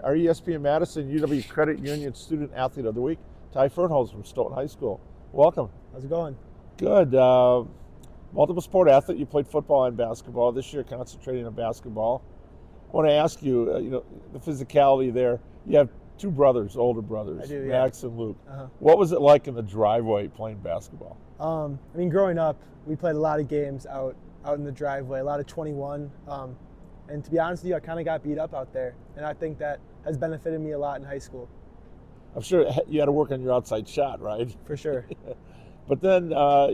our ESPN Madison UW Credit Union Student Athlete of the Week, Ty Fernholz from Stoughton High School. Welcome. How's it going? Good. Multiple sport athlete. You played football and basketball. This year, concentrating on basketball. I want to ask you, the physicality there. You have two brothers, older brothers, I do, yeah. Max and Luke. What was it like in the driveway playing basketball? Growing up, we played a lot of games out in the driveway, a lot of 21. And to be honest with you, I kind of got beat up out there. And I think that has benefited me a lot in high school. I'm sure you had to work on your outside shot, right? For sure. But then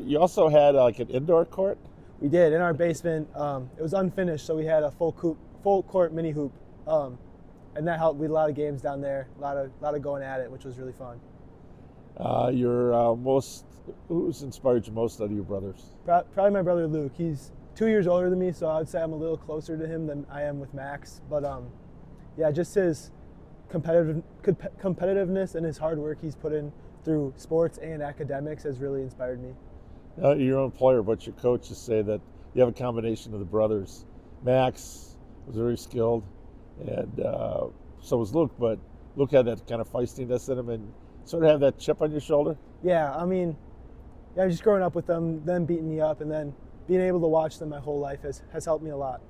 you also had like an indoor court? We did. In our basement, it was unfinished, so we had a full court mini hoop. And that helped. We had a lot of games down there, a lot of going at it, which was really fun. Who's inspired you most out of your brothers? Probably my brother Luke. He's 2 years older than me, so I would say I'm a little closer to him than I am with Max. But just his competitiveness and his hard work he's put in through sports and academics has really inspired me. You're your own player, but your coaches say that you have a combination of the brothers. Max was very skilled, and so was Luke, but Luke had that kind of feistiness in him and sort of have that chip on your shoulder. Yeah, just growing up with them beating me up, and then being able to watch them my whole life has helped me a lot.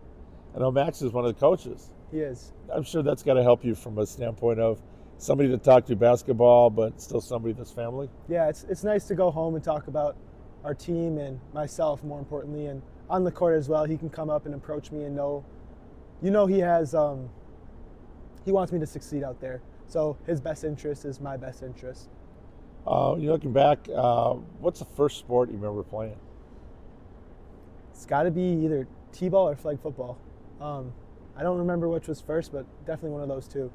I know Max is one of the coaches. He is. I'm sure that's got to help you from a standpoint of somebody to talk to basketball, but still somebody that's family. Yeah, it's nice to go home and talk about our team and myself, more importantly, and on the court as well. He can come up and approach me and he has he wants me to succeed out there. So his best interest is my best interest. Looking back, what's the first sport you remember playing? It's got to be either t-ball or flag football. I don't remember which was first, but definitely one of those two.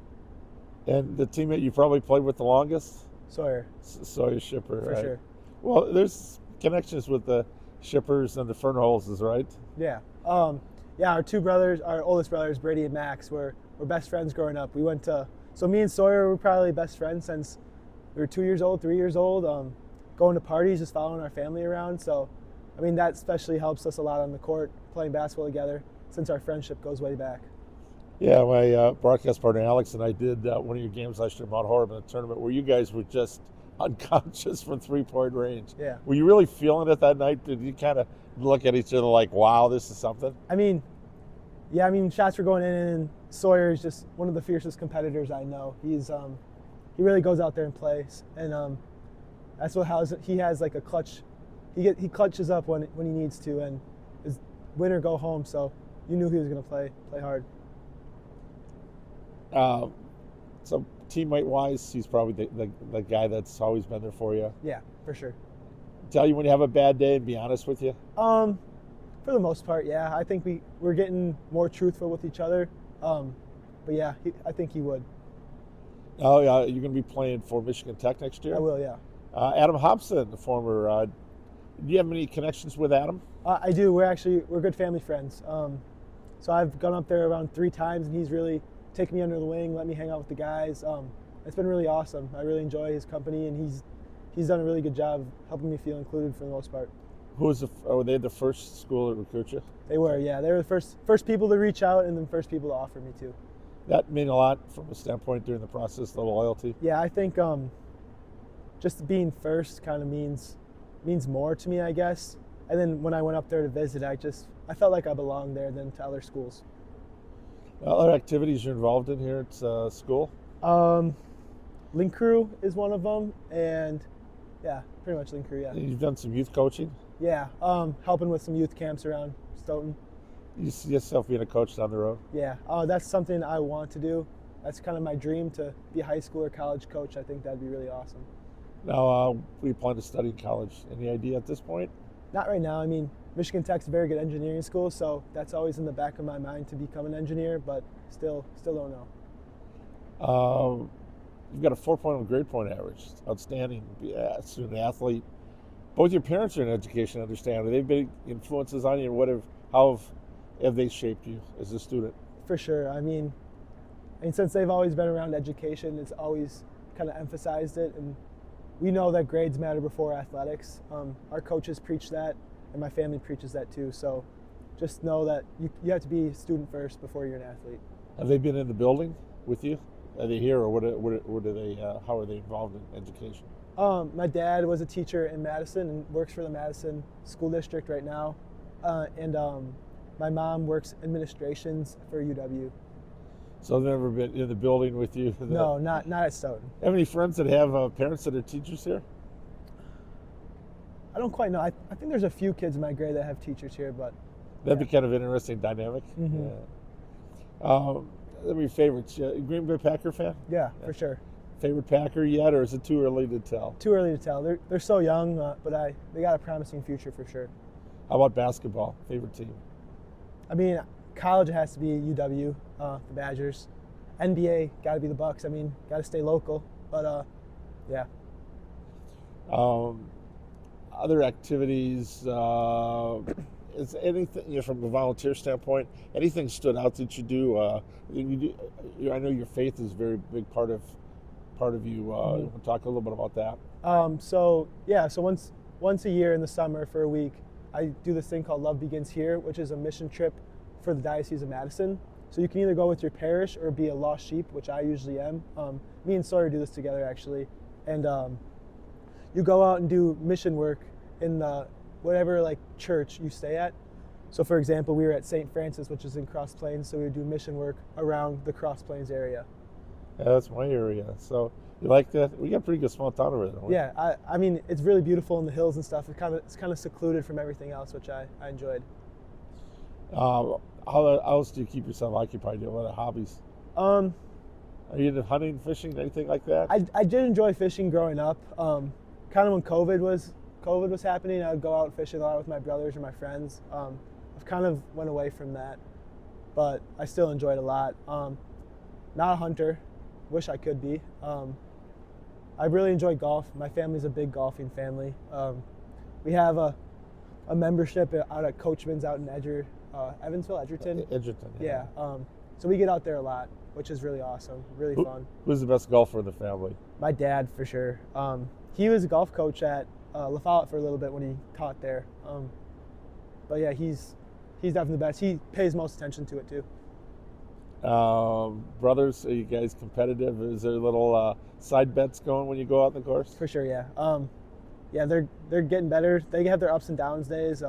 And the teammate you probably played with the longest? Sawyer. Sawyer Shipper, For right? sure. Well, there's connections with the Shippers and the Fernholzes, right? Yeah. Our two brothers, our oldest brothers, Brady and Max, were best friends growing up. So me and Sawyer were probably best friends since we were 2 years old, 3 years old, going to parties, just following our family around. So, that especially helps us a lot on the court, playing basketball together, since our friendship goes way back. Yeah, my broadcast partner Alex and I did one of your games last year in Mount Horeb in a tournament where you guys were just unconscious from three-point range. Yeah. Were you really feeling it that night? Did you kind of look at each other like, wow, this is something? Shots were going in, and Sawyer's just one of the fiercest competitors I know. He really goes out there and plays, and that's he has like a clutch. He clutches up when he needs to, and is win or go home. So you knew he was going to play hard. So teammate-wise, he's probably the guy that's always been there for you. Yeah, for sure. Tell you when you have a bad day and be honest with you? For the most part, yeah. I think we're getting more truthful with each other. But yeah, I think he would. Oh, yeah, you're going to be playing for Michigan Tech next year? I will, yeah. Adam Hobson, the former. Do you have any connections with Adam? I do. We're good family friends. So I've gone up there around 3 times, and he's really taken me under the wing, let me hang out with the guys. It's been really awesome. I really enjoy his company, and he's done a really good job helping me feel included for the most part. Were they the first school to recruit you? They were, yeah. They were the first people to reach out, and then first people to offer me too. That meant a lot from a standpoint during the process, the loyalty? Yeah, I think just being first kind of means more to me, I guess. And then when I went up there to visit, I felt like I belonged there than to other schools. Other activities you're involved in here at school? Link Crew is one of them, and yeah, pretty much Link Crew, yeah. And you've done some youth coaching? Yeah, helping with some youth camps around Stoughton. You see yourself being a coach down the road? Yeah, that's something I want to do. That's kind of my dream, to be a high school or college coach. I think that'd be really awesome. Now, we plan to study in college. Any idea at this point? Not right now. Michigan Tech's a very good engineering school, so that's always in the back of my mind to become an engineer, but still don't know. You've got a 4.0 grade point average. Outstanding student athlete. Both your parents are in education, I understand. Have they been influences on you, and how have they shaped you as a student? For sure. Since they've always been around education, it's always kind of emphasized it, and we know that grades matter before athletics. Our coaches preach that, and my family preaches that too. So just know that you have to be student first before you're an athlete. Have they been in the building with you Are they here, or what are they? How are they involved in education? My dad was a teacher in Madison and works for the Madison School District right now, and my mom works administrations for UW. So I've never been in the building with you. No, not at Stoughton. Have any friends that have parents that are teachers here? I don't quite know. I think there's a few kids in my grade that have teachers here, but That'd be kind of an interesting dynamic. Mhm. Yeah. That'd be favorites. Green Bay Packer fan? yeah, for sure. Favorite Packer yet, or is it too early to tell? Too early to tell. They're so young, but they got a promising future for sure. How about basketball? Favorite team? I mean, college has to be UW, the Badgers. NBA got to be the Bucks. I mean, got to stay local, but yeah. Other activities? Is anything, from a volunteer standpoint? Anything stood out that you do? I know your faith is a very big part of you. We'll talk a little bit about that. So once a year in the summer for a week, I do this thing called Love Begins Here, which is a mission trip for the Diocese of Madison. So you can either go with your parish or be a lost sheep, which I usually am. Me and Sawyer do this together actually, and you go out and do mission work in whatever church you stay at. So for example, we were at St. Francis, which is in Cross Plains, so we would do mission work around the Cross Plains area. Yeah, that's my area. So you like that? We got a pretty good small town over there, don't we? Yeah, I mean, it's really beautiful in the hills and stuff. It's kind of secluded from everything else, which I enjoyed. How else do you keep yourself occupied? Do you have other hobbies? Are you into hunting, fishing, anything like that? I did enjoy fishing growing up. Kind of when COVID was happening, I would go out fishing a lot with my brothers or my friends. I've kind of went away from that, but I still enjoy it a lot. Not a hunter. Wish I could be. I really enjoy golf. My family's a big golfing family. We have a membership out at Coachman's out in Evansville, Edgerton. Edgerton. Yeah. So we get out there a lot, which is really awesome, really fun. Who's the best golfer in the family? My dad, for sure. He was a golf coach at La Follette for a little bit when he taught there. But yeah, he's definitely the best. He pays most attention to it too. Brothers, are you guys competitive? Is there little side bets going when you go out on the course? For sure, yeah. Yeah, they're getting better. They have their ups and downs days.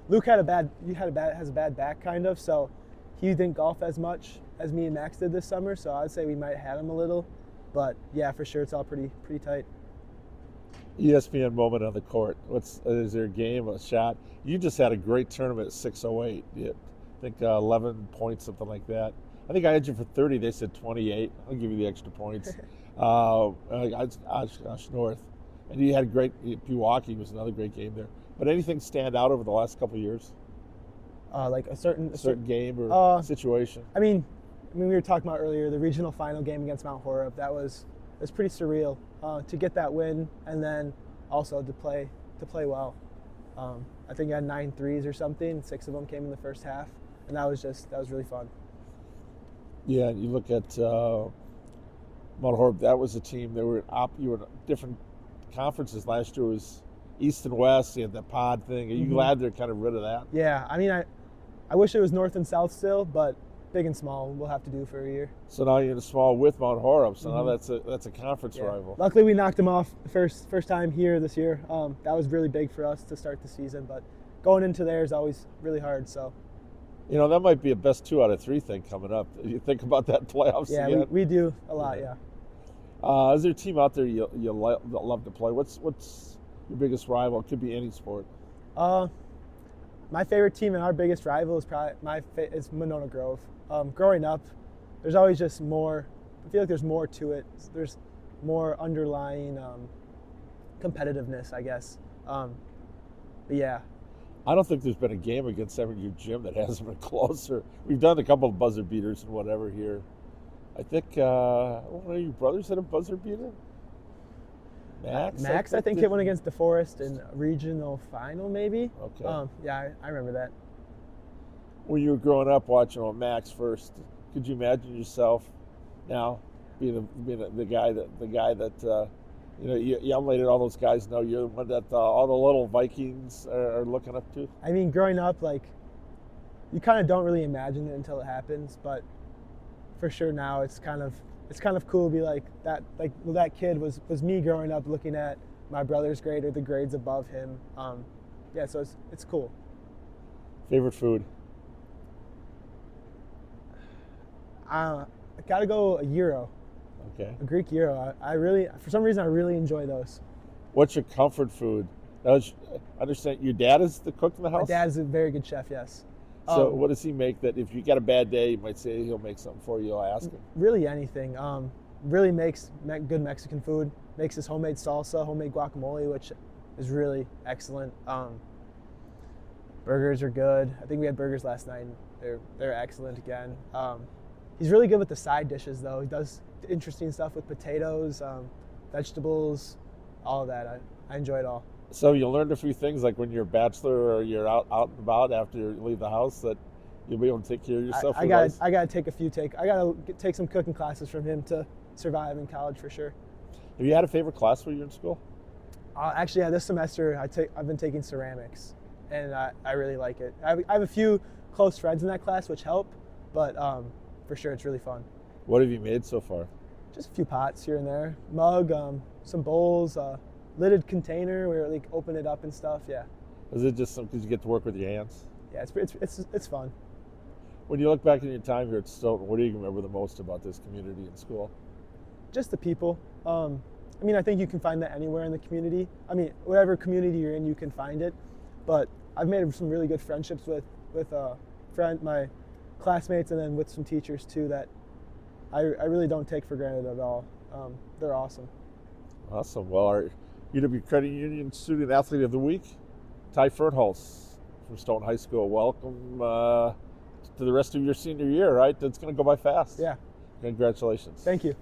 Luke has a bad back kind of, so he didn't golf as much as me and Max did this summer. So I'd say we might have him a little, but yeah, for sure, it's all pretty tight. ESPN moment on the court. Is there a game, a shot? You just had a great tournament at 6:08. I think 11 points, something like that. I think I had you for 30. They said 28. I'll give you the extra points. Osh North. And you had a great, Pewaukee was another great game there. But anything stand out over the last couple of years? Like a certain game or situation? I mean, we were talking about earlier the regional final game against Mount Horeb. It was pretty surreal to get that win, and then also to play well. I think I had 9 threes or something. 6 of them came in the first half, and that was really fun. Yeah, you look at Mount Horeb. That was a team. You were in different conferences last year. It was East and West. You had the pod thing. Are you glad they're kind of rid of that? Yeah, I mean, I wish it was North and South still, but big and small we'll have to do for a year. So now you're in a small with Mount Horeb. So now that's a conference rival. Luckily, we knocked them off the first time here this year. That was really big for us to start the season, but going into there is always really hard. So. That might be a best 2 out of 3 thing coming up. You think about that playoffs Yeah, again? we do a lot, yeah. Is there a team out there you love to play? What's your biggest rival? It could be any sport. My favorite team and our biggest rival is probably is Monona Grove. Growing up, there's always just more. I feel like there's more to it. There's more underlying competitiveness, I guess. But yeah. I don't think there's been a game against Evergreen Gym that hasn't been closer. We've done a couple of buzzer beaters and whatever here. I think one of your brothers had a buzzer beater. Max, I think hit one against DeForest in a regional final, maybe. Okay. Yeah, I remember that. When you were growing up watching Max first, could you imagine yourself now being the guy that you emulated all those guys? Know you're the one that all the little Vikings are looking up to. I mean, growing up, you kind of don't really imagine it until it happens, but for sure now it's it's kind of cool to be like that. Like well, that kid was me growing up, looking at my brother's grade or the grades above him. Yeah, so it's cool. Favorite food? I gotta go a gyro, Okay. a Greek gyro. I really, for some reason, I really enjoy those. What's your comfort food? Now, I understand your dad is the cook in the house? My dad is a very good chef, yes. So what does he make that if you got a bad day, you might say he'll make something for you, you'll ask him? Really anything. Really makes good Mexican food. Makes his homemade salsa, homemade guacamole, which is really excellent. Burgers are good. I think we had burgers last night, and they're excellent again. He's really good with the side dishes, though. He does interesting stuff with potatoes, vegetables, all of that. I enjoy it all. So you learned a few things, like when you're a bachelor or you're out and about after you leave the house, that you'll be able to take care of yourself. I gotta take some cooking classes from him to survive in college for sure. Have you had a favorite class while you're in school? Actually, yeah, this semester I've been taking ceramics, and I really like it. I have a few close friends in that class, which help, but for sure it's really fun. What have you made so far? Just a few pots here and there, mug, some bowls, lidded container where like open it up and stuff. Yeah. Is it just because you get to work with your hands? Yeah, it's fun. When you look back in your time here at Stoughton, what do you remember the most about this community and school? Just the people. I mean, I think you can find that anywhere in the community. I mean, whatever community you're in, you can find it. But I've made some really good friendships with my classmates, and then with some teachers too that I really don't take for granted at all. They're awesome. Awesome. Well, our UW Credit Union Student Athlete of the Week, Fernholz from Stoughton High School. Welcome to the rest of your senior year, right? That's going to go by fast. Yeah. Congratulations. Thank you.